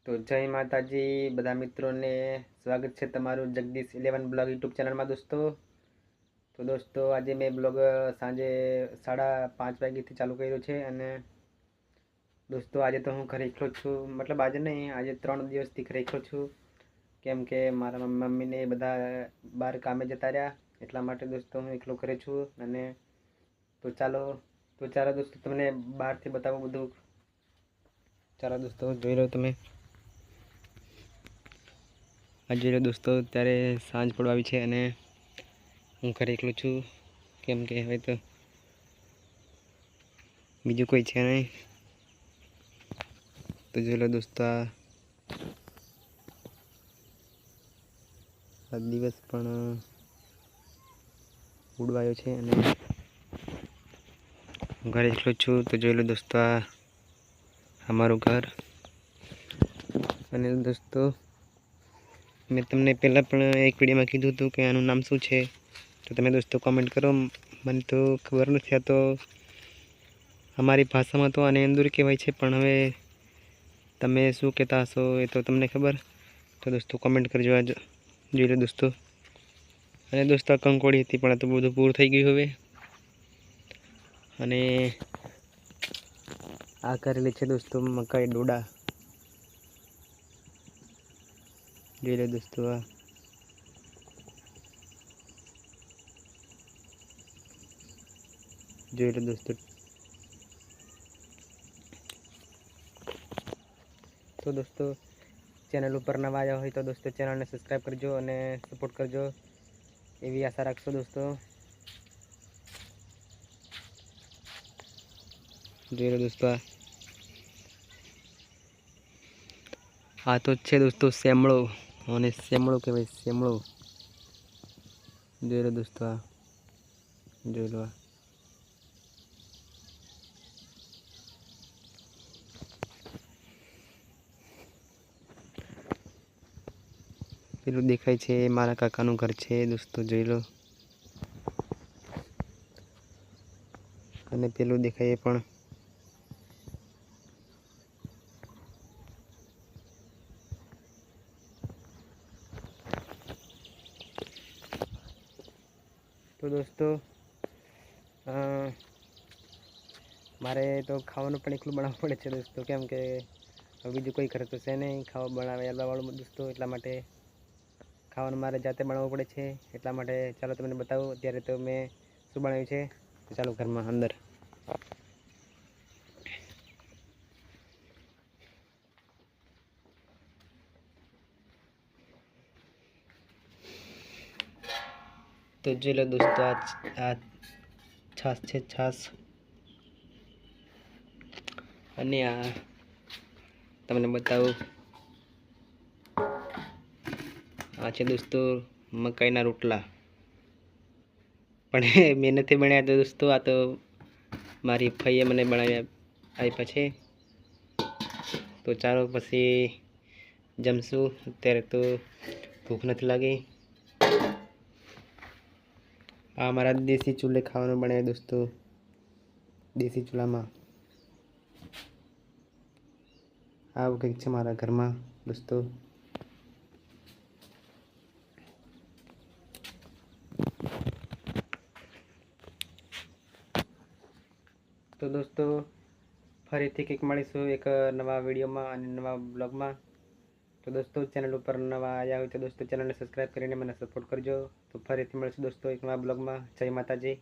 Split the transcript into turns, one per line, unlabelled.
તો જય માતાજી બધા મિત્રોને સ્વાગત છે તમારું જગદીશ 11 બ્લોગ યુટ્યુબ ચેનલમાં દોસ્તો। તો દોસ્તો આજે મેં બ્લોગ સાંજે 5:30 વાગ્યાથી ચાલુ કર્યો છે અને દોસ્તો આજે તો હું ઘરે એકલો છું, મતલબ આજે નહીં, આજે 3 દિવસથી ઘરે એકલો છું કેમ કે મારા મમ્મીને બધા બહાર કામે જતા રહ્યા એટલા માટે દોસ્તો હું એકલો ઘરે છું। અને તો ચાલો દોસ્તો તમને બહારથી બતાવું બધું। ચાલો દોસ્તો જોઈ લો તમે। આજે દોસ્તો ત્યારે સાંજ પડવા આવી છે અને હું ઘરે એકલો છું કેમ કે હવે તો બીજું કોઈ છે નહીં। તો જોઈ લો દોસ્તો આ દિવસ પણ ઉડવાયો છે અને હું ઘરે એકલો છું। તો જોઈ લો દોસ્તો અમારું ઘર। અને દોસ્તો મેં તમને પહેલાં પણ એક વિડીયોમાં કીધું હતું કે આનું નામ શું છે, તો તમે દોસ્તો કમેન્ટ કરો। મને તો ખબર નથી, આ તો અમારી ભાષામાં તો આને એંદુર કહેવાય છે, પણ હવે તમે શું કહેતા હશો એ તો તમને ખબર। તો દોસ્તો કમેન્ટ કરજો આ જોઈ લો દોસ્તો। અને દોસ્તો કંકોડી હતી પણ આ તો બધું પૂરું થઈ ગયું હવે। અને આ કરેલી છે દોસ્તો મકાઈ ડોડા, જોઈ લો દોસ્તો આ જોઈ લો દોસ્તો। તો દોસ્તો ચેનલ ઉપર નવા આવ્યા હોય તો દોસ્તો ચેનલને સબસ્ક્રાઈબ કરજો અને સપોર્ટ કરજો એવી આશા રાખશો દોસ્તો। જોઈ લો દોસ્તો આ તો છે દોસ્તો સેમળો, અને સેમળો કહેવાય સેમળો। જોઈ લો દોસ્તો આ જોઈ લો પેલું દેખાય છે મારા કાકાનું ઘર છે દોસ્તો, જોઈ લો। અને પેલું દેખાય પણ તો દોસ્તો મારે તો ખાવાનું પણ એકલું બનાવવું પડે છે દોસ્તો, કેમ કે બીજું કોઈ કરે તો છે નહીં ખાવા બનાવે વાળું દોસ્તો, એટલા માટે ખાવાનું મારે જાતે બનાવવું પડે છે। એટલા માટે ચાલો તમને બતાવું અત્યારે તો મેં શું બનાવ્યું છે। તો ચાલો ઘરમાં અંદર તો જોઈ લો દોસ્તો આ છાશ છે છાશ, અને આ તમને બતાવું આ છે દોસ્તો મકાઈના રોટલા, પણ મેં નથી બનાવ્યા તો દોસ્તો, આ તો મારી ફઈએ મને બનાવી આપ્યા છે। તો ચાલો પછી જમશું, અત્યારે તો ભૂખ નથી લાગી। આ મારા દેશી ચૂલે ખાવાનું બનાવે દોસ્તો, દેશી ચૂલામાં આવું કંઈક છે મારા ઘરમાં દોસ્તો। તો દોસ્તો ફરીથી કંઈક મળીશું એક નવા વિડીયોમાં અને નવા બ્લોગમાં। તો દોસ્તો ચેનલ ઉપર નવા આવ્યા હોય તો દોસ્તો ચેનલને સબસ્ક્રાઈબ કરીને મને સપોર્ટ કરજો। તો ફરીથી મળીશું દોસ્તો એક નવા બ્લોગમાં। જય માતાજી।